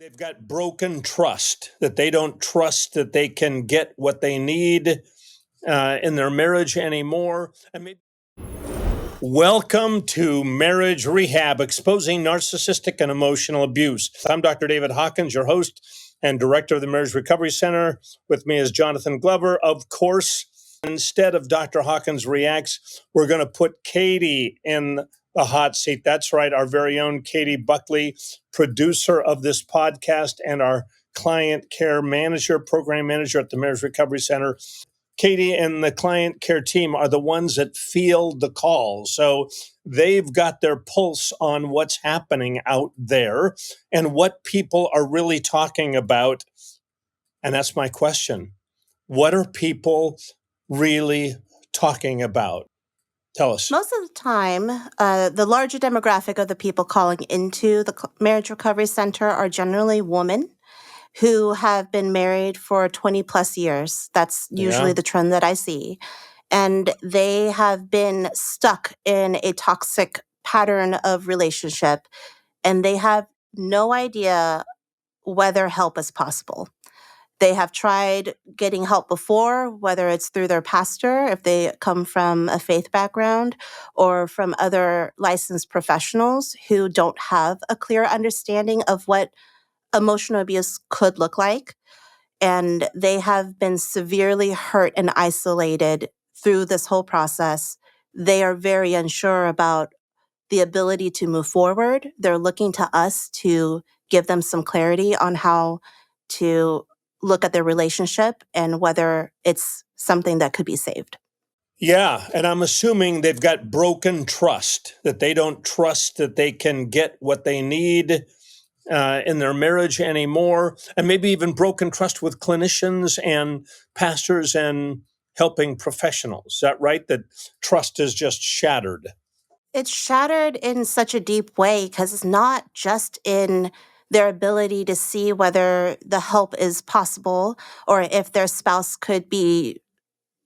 They've got broken trust, that they don't trust that they can get what they need in their marriage anymore. Welcome to Marriage Rehab, exposing narcissistic and emotional abuse. I'm Dr. David Hawkins, your host and director of the Marriage Recovery Center. With me is Jonathan Glover. Of course, instead of Dr. Hawkins Reacts, we're going to put Katie in the hot seat. That's right, our very own Katie Buckley, producer of this podcast and our client care manager, program manager at the Marriage Recovery Center. Katie and the client care team are the ones that field the calls. So they've got their pulse on what's happening out there and what people are really talking about. And that's my question. What are people really talking about? Tell us. Most of the time, the larger demographic of the people calling into the Marriage Recovery Center are generally women who have been married for 20 plus years. That's usually the trend that I see. And they have been stuck in a toxic pattern of relationship, and they have no idea whether help is possible. They have tried getting help before, whether it's through their pastor, if they come from a faith background, or from other licensed professionals who don't have a clear understanding of what emotional abuse could look like. And they have been severely hurt and isolated through this whole process. They are very unsure about the ability to move forward. They're looking to us to give them some clarity on how to look at their relationship and whether it's something that could be saved. Yeah, and I'm assuming they've got broken trust, that they don't trust that they can get what they need in their marriage anymore, and maybe even broken trust with clinicians and pastors and helping professionals. Is that right? That trust is just shattered. It's shattered in such a deep way because it's not just in their ability to see whether the help is possible or if their spouse could be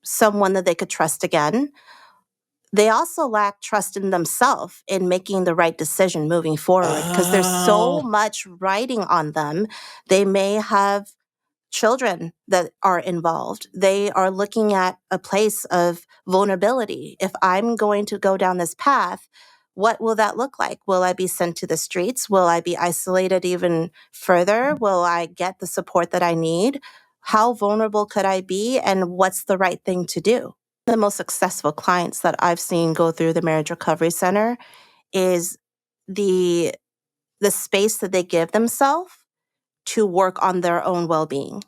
someone that they could trust again. They also lack trust in themselves in making the right decision moving forward because there's so much riding on them. They may have children that are involved. They are looking at a place of vulnerability. If I'm going to go down this path, what will that look like? Will I be sent to the streets? Will I be isolated even further? Will I get the support that I need? How vulnerable could I be? And what's the right thing to do? The most successful clients that I've seen go through the Marriage Recovery Center is the space that they give themselves to work on their own well-being.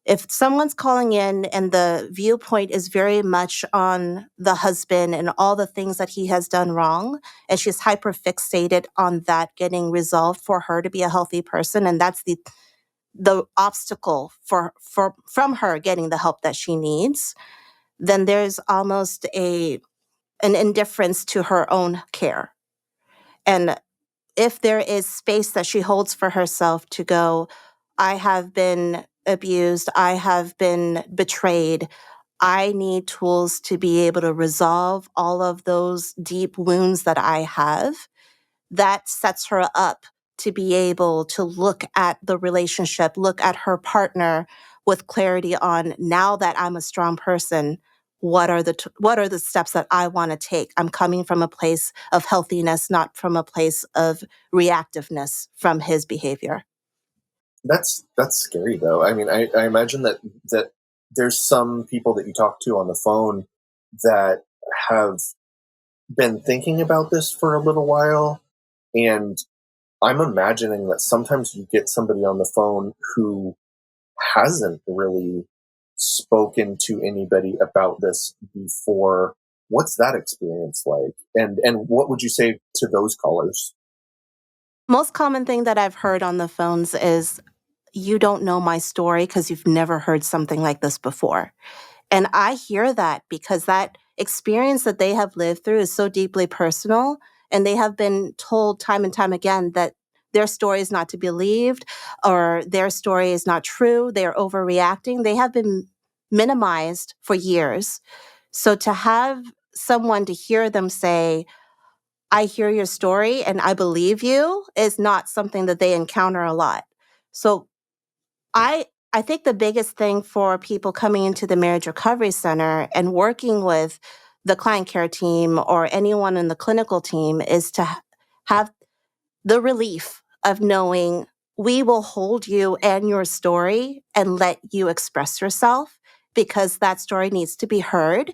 If someone's calling in and the viewpoint is very much on the husband and all the things that he has done wrong, and she's hyper fixated on that getting resolved for her to be a healthy person, and that's the obstacle from her getting the help that she needs, then there's almost an indifference to her own care. And if there is space that she holds for herself to go, I have been abused, I have been betrayed, I need tools to be able to resolve all of those deep wounds that I have, that sets her up to be able to look at the relationship, look at her partner with clarity on, now that I'm a strong person, what are the steps that I want to take? I'm coming from a place of healthiness, not from a place of reactiveness from his behavior. That's scary, though. I mean, I imagine that there's some people that you talk to on the phone that have been thinking about this for a little while, and I'm imagining that sometimes you get somebody on the phone who hasn't really spoken to anybody about this before. What's that experience like? And what would you say to those callers? Most common thing that I've heard on the phones is, you don't know my story because you've never heard something like this before. And I hear that because that experience that they have lived through is so deeply personal, and they have been told time and time again that their story is not to be believed or their story is not true. They are overreacting. They have been minimized for years. So to have someone to hear them say, I hear your story and I believe you, is not something that they encounter a lot. So I think the biggest thing for people coming into the Marriage Recovery Center and working with the client care team or anyone in the clinical team is to have the relief of knowing we will hold you and your story and let you express yourself because that story needs to be heard.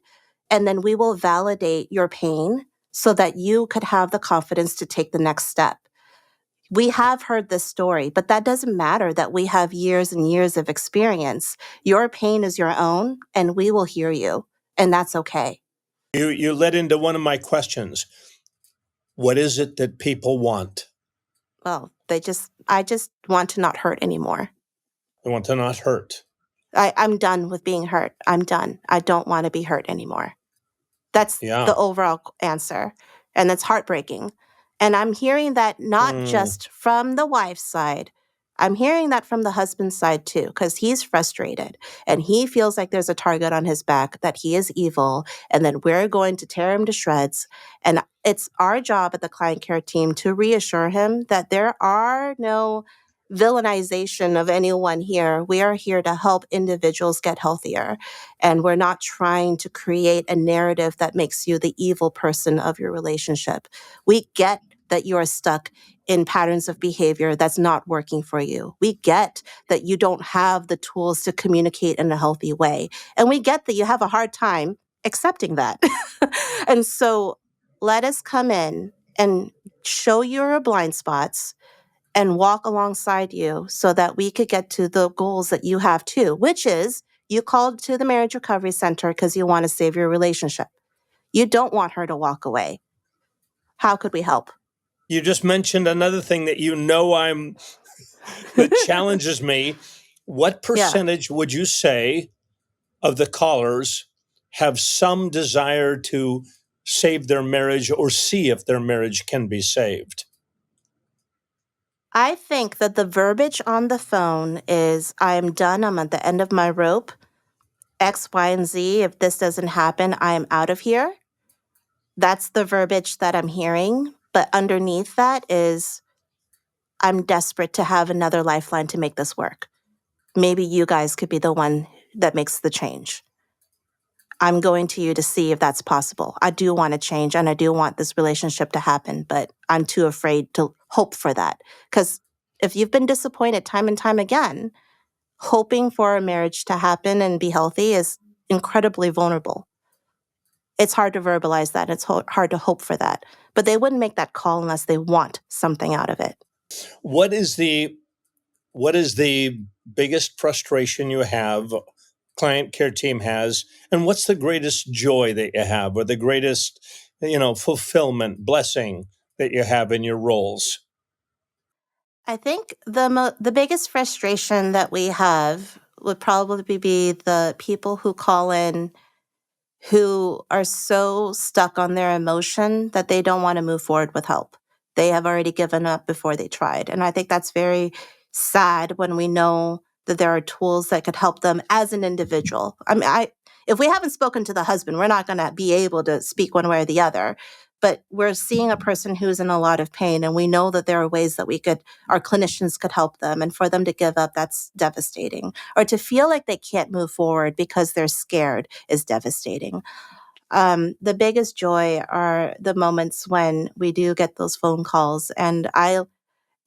And then we will validate your pain so that you could have the confidence to take the next step. We have heard this story, but that doesn't matter that we have years and years of experience. Your pain is your own, and we will hear you, and that's okay. You led into one of my questions. What is it that people want? Well, I just want to not hurt anymore. They want to not hurt. I'm done with being hurt. I'm done. I don't want to be hurt anymore. That's Yeah. the overall answer. And that's heartbreaking. And I'm hearing that not just from the wife's side, I'm hearing that from the husband's side too, because he's frustrated and he feels like there's a target on his back, that he is evil, and then we're going to tear him to shreds. And it's our job at the client care team to reassure him that there are no villainization of anyone here. We are here to help individuals get healthier. And we're not trying to create a narrative that makes you the evil person of your relationship. We get that you are stuck in patterns of behavior that's not working for you. We get that you don't have the tools to communicate in a healthy way. And we get that you have a hard time accepting that. And so let us come in and show your blind spots and walk alongside you so that we could get to the goals that you have too, which is you called to the Marriage Recovery Center because you want to save your relationship. You don't want her to walk away. How could we help? You just mentioned another thing that that challenges me. What percentage would you say of the callers have some desire to save their marriage or see if their marriage can be saved? I think that the verbiage on the phone is, I am done. I'm at the end of my rope. X, Y, and Z. If this doesn't happen, I am out of here. That's the verbiage that I'm hearing. But underneath that is, I'm desperate to have another lifeline to make this work. Maybe you guys could be the one that makes the change. I'm going to you to see if that's possible. I do want to change and I do want this relationship to happen, but I'm too afraid to hope for that. Because if you've been disappointed time and time again, hoping for a marriage to happen and be healthy is incredibly vulnerable. It's hard to verbalize that. It's hard to hope for that. But they wouldn't make that call unless they want something out of it. What is the biggest frustration you have, client care team has, and what's the greatest joy that you have, or the greatest, fulfillment, blessing that you have in your roles? I think the biggest frustration that we have would probably be the people who call in who are so stuck on their emotion that they don't want to move forward with help. They have already given up before they tried. And I think that's very sad when we know that there are tools that could help them as an individual. I mean, if we haven't spoken to the husband, we're not going to be able to speak one way or the other. But we're seeing a person who's in a lot of pain, and we know that there are ways that our clinicians could help them. And for them to give up, that's devastating. Or to feel like they can't move forward because they're scared is devastating. The biggest joy are the moments when we do get those phone calls.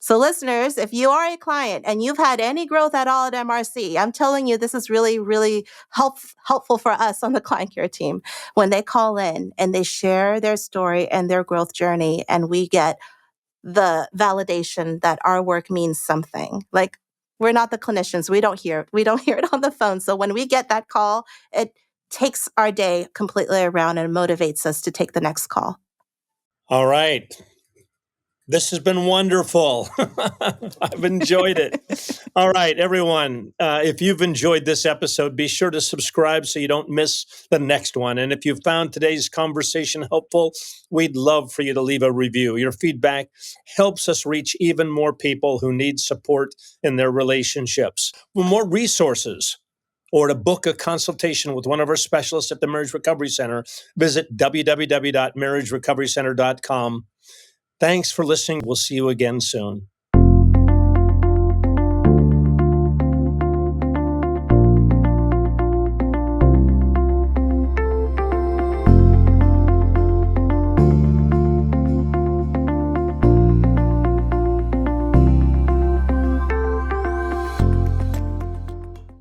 So listeners, if you are a client and you've had any growth at all at MRC, I'm telling you, this is really, really helpful for us on the client care team. When they call in and they share their story and their growth journey, and we get the validation that our work means something. Like, we're not the clinicians. We don't hear it on the phone. So when we get that call, it takes our day completely around and motivates us to take the next call. All right. This has been wonderful. I've enjoyed it. All right, everyone. If you've enjoyed this episode, be sure to subscribe so you don't miss the next one. And if you found today's conversation helpful, we'd love for you to leave a review. Your feedback helps us reach even more people who need support in their relationships. For more resources, or to book a consultation with one of our specialists at the Marriage Recovery Center, visit www.marriagerecoverycenter.com. Thanks for listening. We'll see you again soon.